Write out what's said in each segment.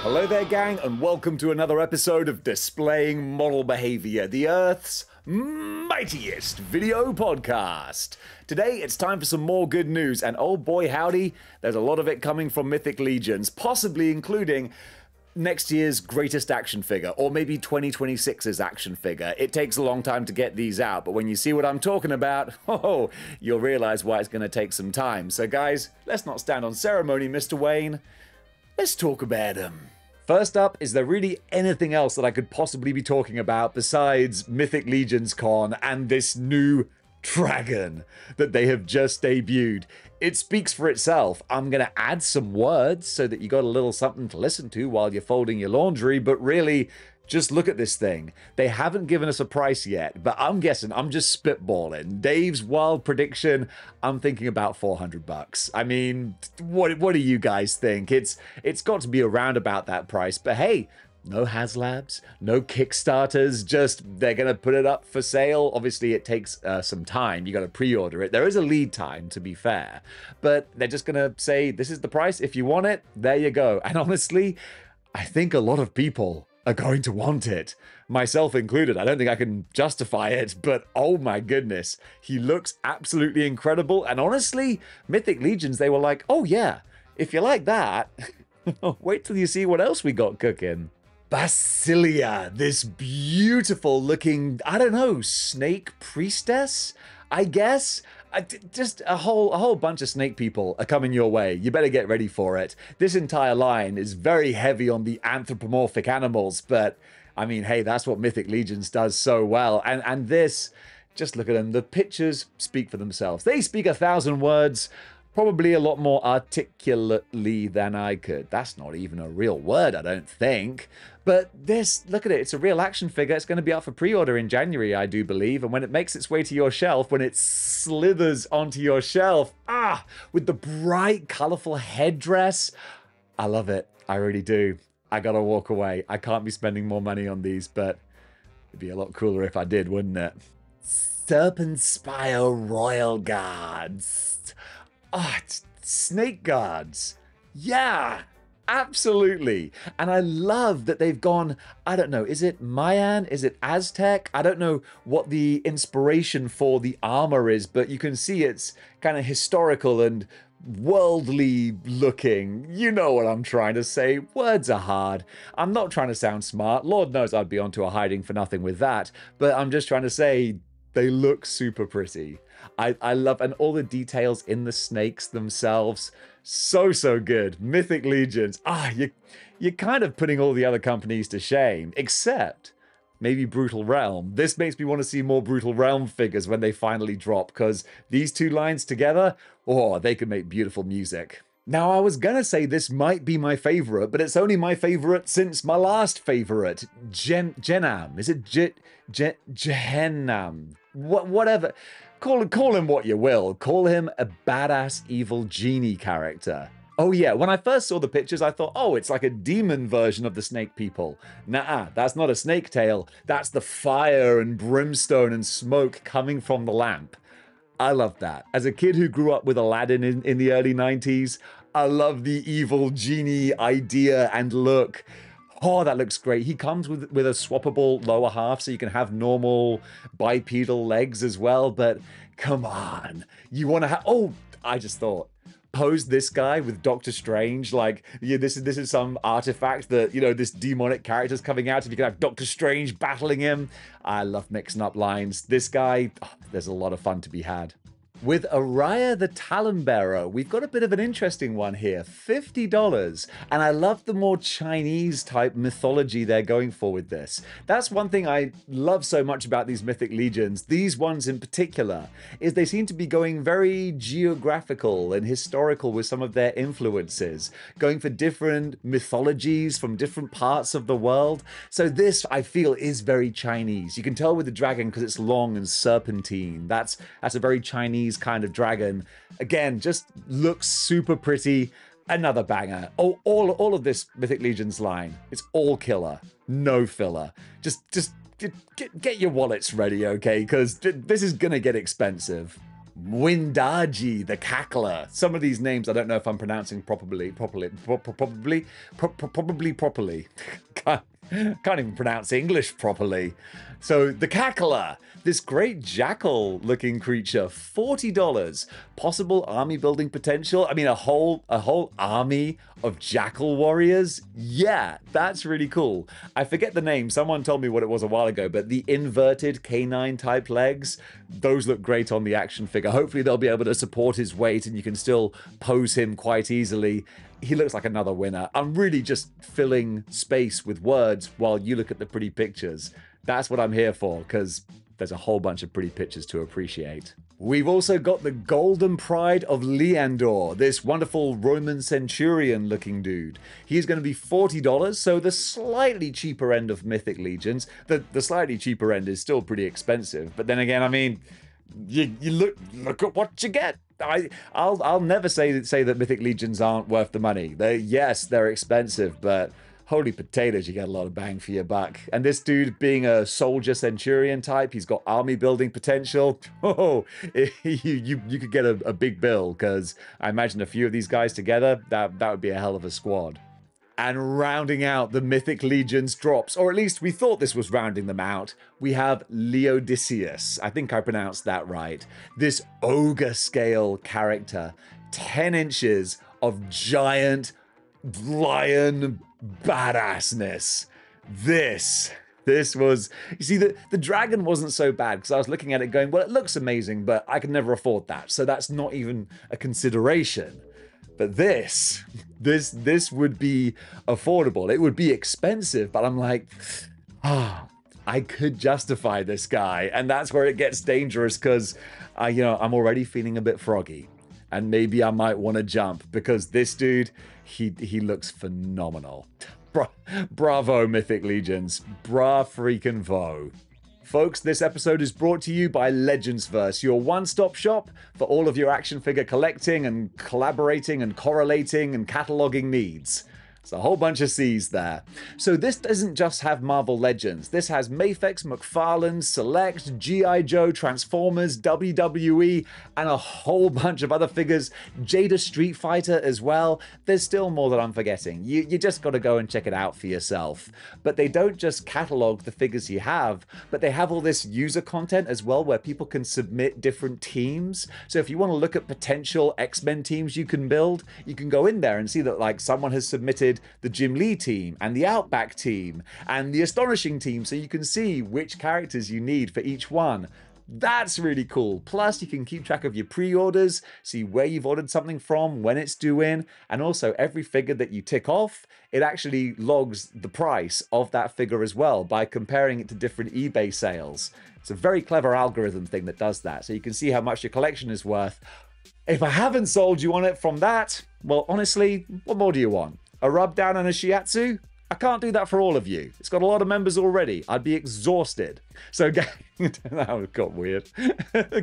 Hello there, gang, and welcome to another episode of Displaying-Model-Behaviour, the Earth's mightiest video podcast. Today, it's time for some more good news, and oh boy howdy, there's a lot of it coming from Mythic Legions, possibly including next year's greatest action figure, or maybe 2026's action figure. It takes a long time to get these out, but when you see what I'm talking about, oh, you'll realize why it's going to take some time. So guys, let's not stand on ceremony, Mr. Wayne. Let's talk about them. First up, is there really anything else that I could possibly be talking about besides Mythic Legions Con and this new dragon that they have just debuted? It speaks for itself. I'm going to add some words so that you got a little something to listen to while you're folding your laundry, but really, just look at this thing. They haven't given us a price yet, but I'm guessing, I'm just spitballing. Dave's wild prediction, I'm thinking about $400. I mean, what do you guys think? It's got to be around about that price, but hey, no HasLabs, no Kickstarters, just they're going to put it up for sale. Obviously, it takes some time. You got to pre-order it. There is a lead time, to be fair, but they're just going to say, this is the price. If you want it, there you go. And honestly, I think a lot of people are going to want it, myself included. I don't think I can justify it, but oh my goodness, he looks absolutely incredible. And honestly, Mythic Legions, they were like, oh yeah, if you like that, wait till you see what else we got cooking. Basilia, this beautiful looking, I don't know, snake priestess, I guess? Just a whole bunch of snake people are coming your way. You better get ready for it. This entire line is very heavy on the anthropomorphic animals, but I mean, hey, that's what Mythic Legions does so well. And this, just look at them. The pictures speak for themselves. They speak 1,000 words, probably a lot more articulately than I could. That's not even a real word, I don't think. But this, look at it, it's a real action figure. It's going to be up for pre-order in January, I do believe. And when it makes its way to your shelf, when it slithers onto your shelf, with the bright, colorful headdress, I love it. I really do. I gotta walk away. I can't be spending more money on these, but it'd be a lot cooler if I did, wouldn't it? Serpent Spire Royal Guards. It's snake guards. Yeah, absolutely. And I love that they've gone, I don't know, is it Mayan? Is it Aztec? I don't know what the inspiration for the armor is, but you can see it's kind of historical and worldly looking. You know what I'm trying to say. Words are hard. I'm not trying to sound smart. Lord knows I'd be onto a hiding for nothing with that. But I'm just trying to say they look super pretty. I love, and all the details in the snakes themselves, so good. Mythic Legions, you're kind of putting all the other companies to shame, except maybe Brutal Realm. This makes me want to see more Brutal Realm figures when they finally drop, because these two lines together, they could make beautiful music. Now, I was gonna say this might be my favorite, but it's only my favorite since my last favorite, Genam. Is it Jehennam? Whatever. Call him what you will. Call him a badass evil genie character. Oh yeah, when I first saw the pictures, I thought, oh, it's like a demon version of the snake people. Nah, that's not a snake tail. That's the fire and brimstone and smoke coming from the lamp. I love that. As a kid who grew up with Aladdin in the early 90s, I love the evil genie idea and look. Oh, that looks great. He comes with a swappable lower half, so you can have normal bipedal legs as well, but come on. You want to have... Oh, I just thought, pose this guy with Doctor Strange, like, yeah, this is some artifact that, you know, this demonic character's coming out, and you can have Doctor Strange battling him. I love mixing up lines. This guy, there's a lot of fun to be had. With Araya the Talonbearer, we've got a bit of an interesting one here, $50, and I love the more Chinese type mythology they're going for with this. That's one thing I love so much about these Mythic Legions, these ones in particular, is they seem to be going very geographical and historical with some of their influences, going for different mythologies from different parts of the world. So this, I feel, is very Chinese. You can tell with the dragon because it's long and serpentine. That's a very Chinese kind of dragon. Again, just looks super pretty. Another banger. Oh, all of this Mythic Legions line, it's all killer, no filler. Just get your wallets ready, okay? Because this is gonna get expensive. Mwindaji, the cackler. Some of these names I don't know if I'm pronouncing probably properly. Can't even pronounce English properly. So the cackler, this great jackal-looking creature, $40. Possible army building potential. I mean, a whole army of jackal warriors. Yeah, that's really cool. I forget the name. Someone told me what it was a while ago, but the inverted canine type legs, those look great on the action figure. Hopefully they'll be able to support his weight and you can still pose him quite easily. He looks like another winner. I'm really just filling space with words while you look at the pretty pictures. That's what I'm here for, because there's a whole bunch of pretty pictures to appreciate. We've also got the Golden Pride of Leandor, this wonderful Roman centurion looking dude. He's going to be $40, so the slightly cheaper end of Mythic Legions. The slightly cheaper end is still pretty expensive, but then again, I mean, you look at what you get. I'll never say that Mythic Legions aren't worth the money. Yes, they're expensive, but holy potatoes, you get a lot of bang for your buck. And this dude being a soldier centurion type, he's got army building potential. Oh, you could get a big bill, because I imagine a few of these guys together, that would be a hell of a squad. And rounding out the Mythic Legions drops, or at least we thought this was rounding them out, we have Leodicius. I think I pronounced that right. This ogre scale character, 10 inches of giant lion badassness. This was, you see, the dragon wasn't so bad, because I was looking at it going, well, it looks amazing, but I could never afford that, so that's not even a consideration. But this would be affordable. It would be expensive, but I'm like, I could justify this guy. And that's where it gets dangerous, because I'm already feeling a bit froggy. And maybe I might want to jump, because this dude, he looks phenomenal. Bravo, Mythic Legions. Bra freaking vo. Folks, this episode is brought to you by Legendsverse, your one-stop shop for all of your action figure collecting and collaborating and correlating and cataloging needs. There's a whole bunch of C's there. So this doesn't just have Marvel Legends. This has Mafex, McFarlane, Select, G.I. Joe, Transformers, WWE, and a whole bunch of other figures. Jada Street Fighter as well. There's still more that I'm forgetting. You just got to go and check it out for yourself. But they don't just catalog the figures you have, but they have all this user content as well, where people can submit different teams. So if you want to look at potential X-Men teams you can build, you can go in there and see that, like, someone has submitted the Jim Lee team and the Outback team and the Astonishing team, so you can see which characters you need for each one. That's really cool. Plus, you can keep track of your pre-orders, see where you've ordered something from, when it's due in, and also every figure that you tick off, it actually logs the price of that figure as well by comparing it to different eBay sales. It's a very clever algorithm thing that does that, so you can see how much your collection is worth. If I haven't sold you on it from that, well, honestly, what more do you want? A rub down and a shiatsu? I can't do that for all of you. It's got a lot of members already. I'd be exhausted. So that got weird.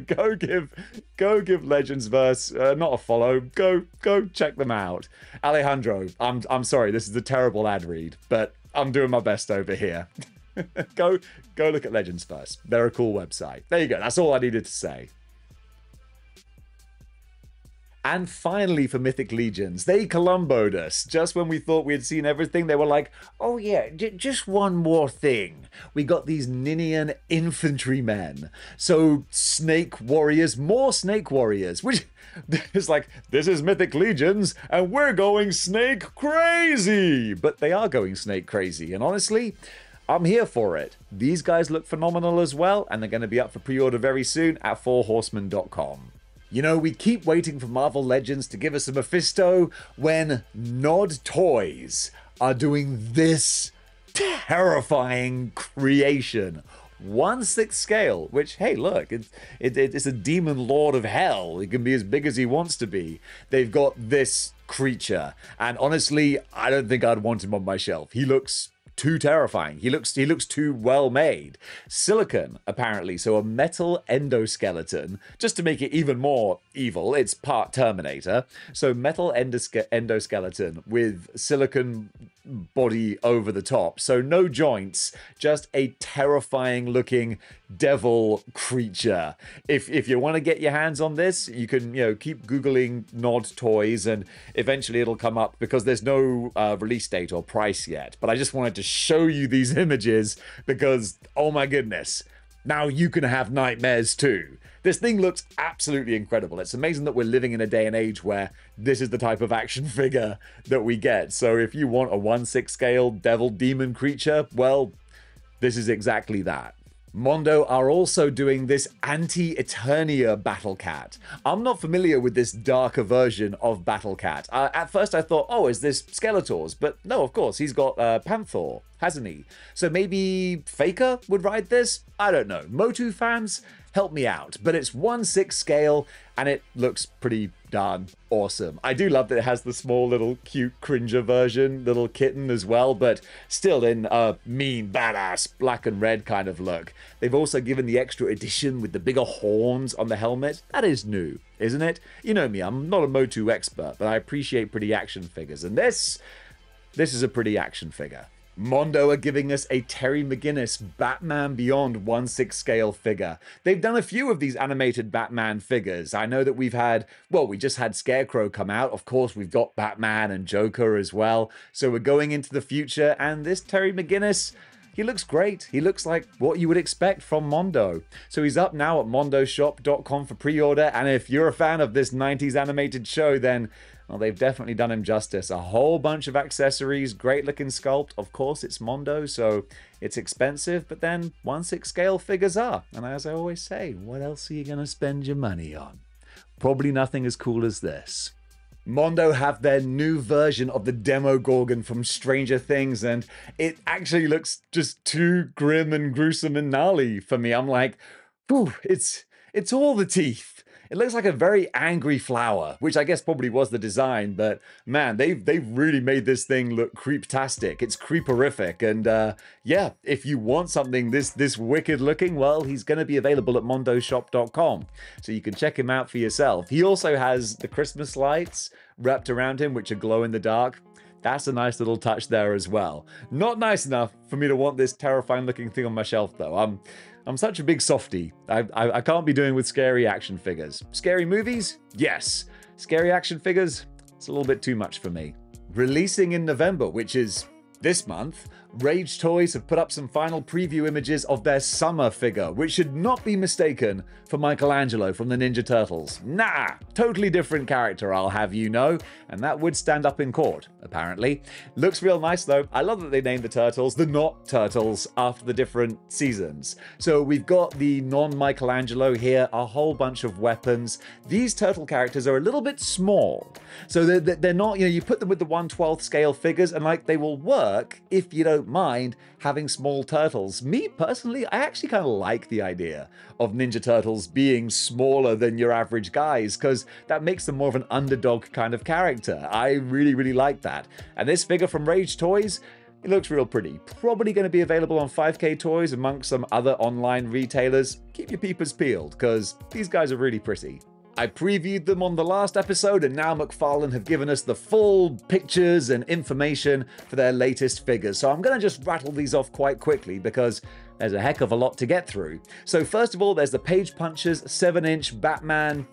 Go give Legendsverse not a follow. Go check them out. Alejandro, I'm sorry, this is a terrible ad read, but I'm doing my best over here. Go look at Legendsverse. They're a cool website. There you go. That's all I needed to say. And finally, for Mythic Legions, they Columboed us. Just when we thought we had seen everything, they were like, oh yeah, just one more thing. We got these Ninian infantrymen. So Snake Warriors, more Snake Warriors, which is like, this is Mythic Legions, and we're going snake crazy. But they are going snake crazy, and honestly, I'm here for it. These guys look phenomenal as well, and they're going to be up for pre-order very soon at 4horsemen.com. You know, we keep waiting for Marvel Legends to give us a Mephisto when Nod Toys are doing this terrifying creation. 1/6 scale, which, hey, look, it's a demon lord of hell. He can be as big as he wants to be. They've got this creature, and honestly, I don't think I'd want him on my shelf. He looks too terrifying. He looks too well made. Silicon, apparently, so a metal endoskeleton, just to make it even more evil. It's part Terminator. So metal endoskeleton with silicon body over the top. So no joints, just a terrifying looking devil creature. If you want to get your hands on this, you can, keep Googling Nod toys and eventually it'll come up because there's no release date or price yet. But I just wanted to show you these images because, oh my goodness, now you can have nightmares too. This thing looks absolutely incredible. It's amazing that we're living in a day and age where this is the type of action figure that we get. So if you want a 1/6 scale devil demon creature, well, this is exactly that. Mondo are also doing this Anti-Eternia Battle Cat. I'm not familiar with this darker version of Battle Cat. At first I thought, oh, is this Skeletor's? But no, of course, he's got Panther, hasn't he? So maybe Faker would ride this? I don't know. Motu fans, help me out. But it's 1/6 scale and it looks pretty darn awesome. I do love that it has the small little cute cringer version, little kitten as well, but still in a mean, badass black and red kind of look. They've also given the extra edition with the bigger horns on the helmet. That is new, isn't it? You know me, I'm not a Motu expert, but I appreciate pretty action figures, and this is a pretty action figure. Mondo are giving us a Terry McGinnis Batman Beyond 1/6 scale figure. They've done a few of these animated Batman figures. I know that we just had Scarecrow come out. Of course, we've got Batman and Joker as well. So we're going into the future, and this Terry McGinnis, he looks great. He looks like what you would expect from Mondo. So he's up now at mondoshop.com for pre-order, and if you're a fan of this 90s animated show, then well, they've definitely done him justice. A whole bunch of accessories, great looking sculpt. Of course, it's Mondo, so it's expensive, but then 1/6 scale figures are. And as I always say, what else are you going to spend your money on? Probably nothing as cool as this. Mondo have their new version of the Demogorgon from Stranger Things, and it actually looks just too grim and gruesome and gnarly for me. I'm like, whew, it's all the teeth. It looks like a very angry flower, which I guess probably was the design, but man, they've really made this thing look creeptastic. It's creeperific, and yeah, if you want something this wicked looking, well, he's going to be available at mondoshop.com, so you can check him out for yourself. He also has the Christmas lights wrapped around him, which are glow in the dark. That's a nice little touch there as well. Not nice enough for me to want this terrifying looking thing on my shelf, though. I'm such a big softie. I can't be doing with scary action figures. Scary movies? Yes. Scary action figures? It's a little bit too much for me. Releasing in November, which is this month, Rage Toys have put up some final preview images of their summer figure, which should not be mistaken for Michelangelo from the Ninja Turtles. Nah, totally different character, I'll have you know, and that would stand up in court, apparently. Looks real nice though. I love that they named the turtles the Not Turtles after the different seasons. So we've got the non-Michelangelo here, a whole bunch of weapons. These turtle characters are a little bit small, so they're not, you put them with the 1/12 scale figures and like they will work if you don't mind having small turtles. Me personally, I actually kind of like the idea of Ninja Turtles being smaller than your average guys, because that makes them more of an underdog kind of character. I really, really like that. And this figure from Rage Toys, it looks real pretty. Probably going to be available on 5K Toys amongst some other online retailers. Keep your peepers peeled, because these guys are really pretty. I previewed them on the last episode, and now McFarlane have given us the full pictures and information for their latest figures. So I'm going to just rattle these off quite quickly because there's a heck of a lot to get through. So first of all, there's the Page Punchers 7-inch Batman.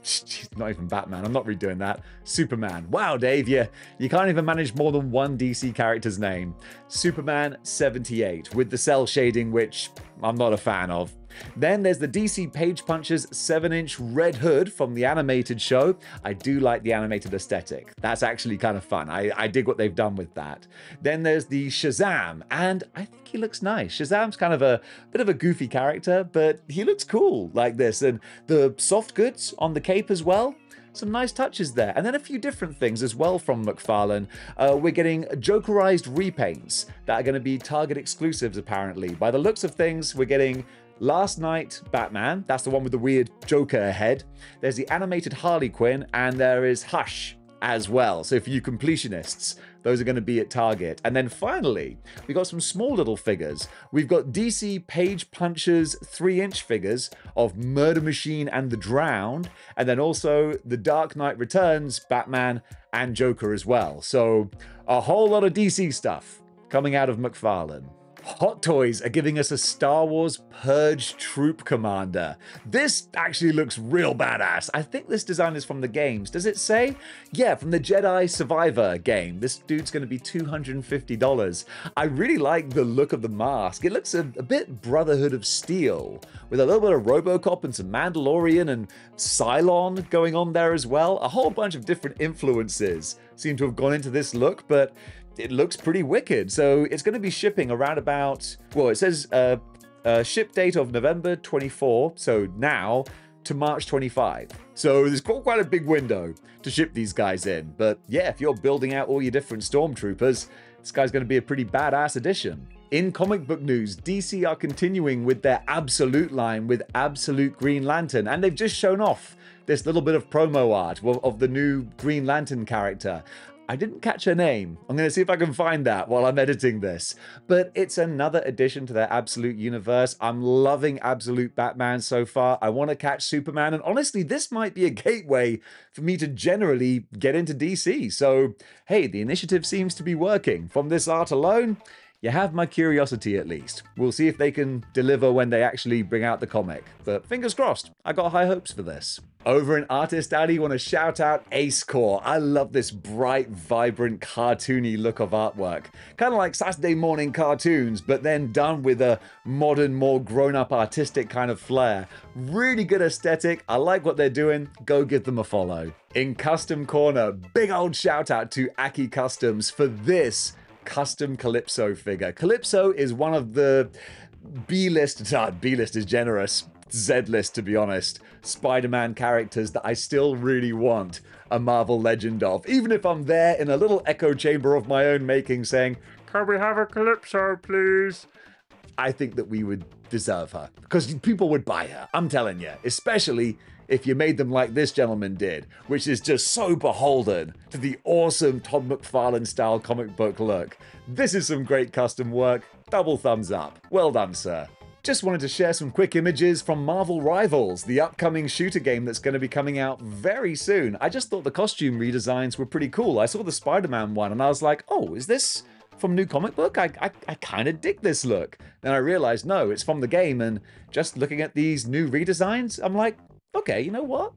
Not even Batman, I'm not redoing that. Superman. Wow, Dave, you can't even manage more than one DC character's name. Superman 78 with the cell shading, which I'm not a fan of. Then there's the DC Page Punchers 7-inch Red Hood from the animated show. I do like the animated aesthetic. That's actually kind of fun. I dig what they've done with that. Then there's the Shazam, and I think he looks nice. Shazam's kind of a bit of a goofy character, but he looks cool like this. And the soft goods on the cape as well. Some nice touches there. And then a few different things as well from McFarlane. We're getting Jokerized repaints that are going to be Target exclusives, apparently. By the looks of things, we're getting Last Night Batman. That's the one with the weird Joker head. There's the animated Harley Quinn, and there is Hush as well. So for you completionists, those are going to be at Target. And then finally, we got some small little figures. We've got DC Page Punchers 3-inch figures of Murder Machine and the Drowned, and then also the Dark Knight Returns Batman and Joker as well. So a whole lot of DC stuff coming out of McFarlane. Hot Toys are giving us a Star Wars Purge Troop Commander. This actually looks real badass. I think this design is from the games. Does it say? Yeah, from the Jedi Survivor game. This dude's going to be $250. I really like the look of the mask. It looks a bit Brotherhood of Steel, with a little bit of RoboCop and some Mandalorian and Cylon going on there as well. A whole bunch of different influences seem to have gone into this look, but it looks pretty wicked. So it's going to be shipping around about, well, it says ship date of November 24, so now, to March 25. So there's quite a big window to ship these guys in. But yeah, if you're building out all your different stormtroopers, this guy's going to be a pretty badass addition. In comic book news, DC are continuing with their Absolute line with Absolute Green Lantern, and they've just shown off this little bit of promo art of the new Green Lantern character. I didn't catch her name. I'm going to see if I can find that while I'm editing this. But it's another addition to their Absolute universe. I'm loving Absolute Batman so far. I want to catch Superman. And honestly, this might be a gateway for me to generally get into DC. So, hey, the initiative seems to be working. From this art alone, you have my curiosity at least. We'll see if they can deliver when they actually bring out the comic. But fingers crossed, I got high hopes for this. Over in Artist Alley, want to shout out Ace Core. I love this bright, vibrant, cartoony look of artwork. Kind of like Saturday morning cartoons, but then done with a modern, more grown-up artistic kind of flair. Really good aesthetic. I like what they're doing. Go give them a follow. In Custom Corner, big old shout out to Aki Customs for this custom Calypso figure. Calypso is one of the B-list is generous, Z-list to be honest, Spider-Man characters that I still really want a Marvel Legend of. Even if I'm there in a little echo chamber of my own making saying, "Can we have a Calypso, please?" I think that we would deserve her, because people would buy her, I'm telling you, especially if you made them like this gentleman did, which is just so beholden to the awesome Todd McFarlane style comic book look. This is some great custom work. Double thumbs up. Well done, sir. Just wanted to share some quick images from Marvel Rivals, the upcoming shooter game that's going to be coming out very soon. I just thought the costume redesigns were pretty cool. I saw the Spider-Man one and I was like, oh, is this from New Comic Book? I kind of dig this look. Then I realized, no, it's from the game, and just looking at these new redesigns, I'm like, okay, you know what?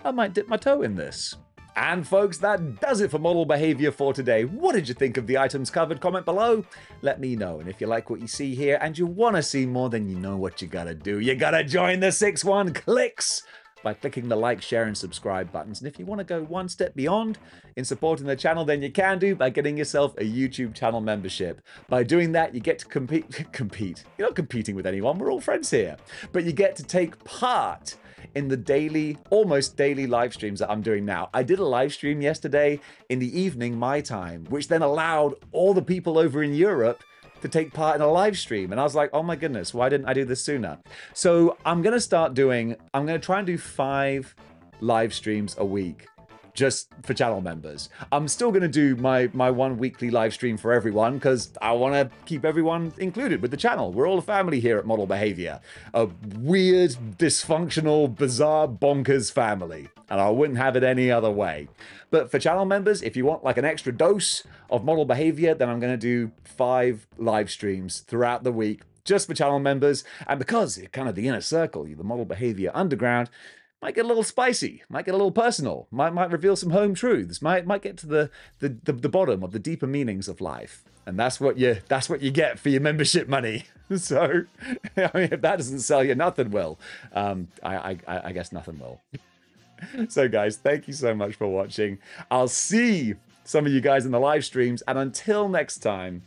I might dip my toe in this. And folks, that does it for model behavior for today. What did you think of the items covered? Comment below. Let me know. And if you like what you see here and you want to see more, then you know what you gotta do. You gotta join the 6-1 clicks by clicking the like, share, and subscribe buttons. And if you want to go one step beyond in supporting the channel, then you can do by getting yourself a YouTube channel membership. By doing that, you get to compete. You're not competing with anyone. We're all friends here. But you get to take part in the daily, almost daily live streams that I'm doing now. I did a live stream yesterday in the evening, my time, which then allowed all the people over in Europe to take part in a live stream. And I was like, oh my goodness, why didn't I do this sooner? So I'm going to try and do 5 live streams a week, just for channel members. I'm still going to do my one weekly live stream for everyone, because I want to keep everyone included with the channel. We're all a family here at Model Behavior. A weird, dysfunctional, bizarre, bonkers family. And I wouldn't have it any other way. But for channel members, if you want like an extra dose of model behavior, then I'm going to do 5 live streams throughout the week, just for channel members. And because you're kind of the inner circle, you're the Model Behavior Underground, might get a little spicy, might get a little personal, might reveal some home truths, might get to the bottom of the deeper meanings of life. And that's what you get for your membership money. So, I mean, if that doesn't sell you, nothing will. I guess nothing will. So guys, thank you so much for watching. I'll see some of you guys in the live streams, and until next time,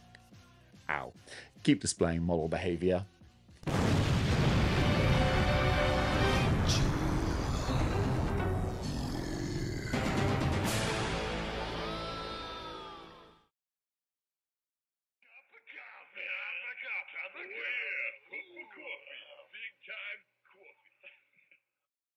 keep displaying model behavior. Coffee, big time.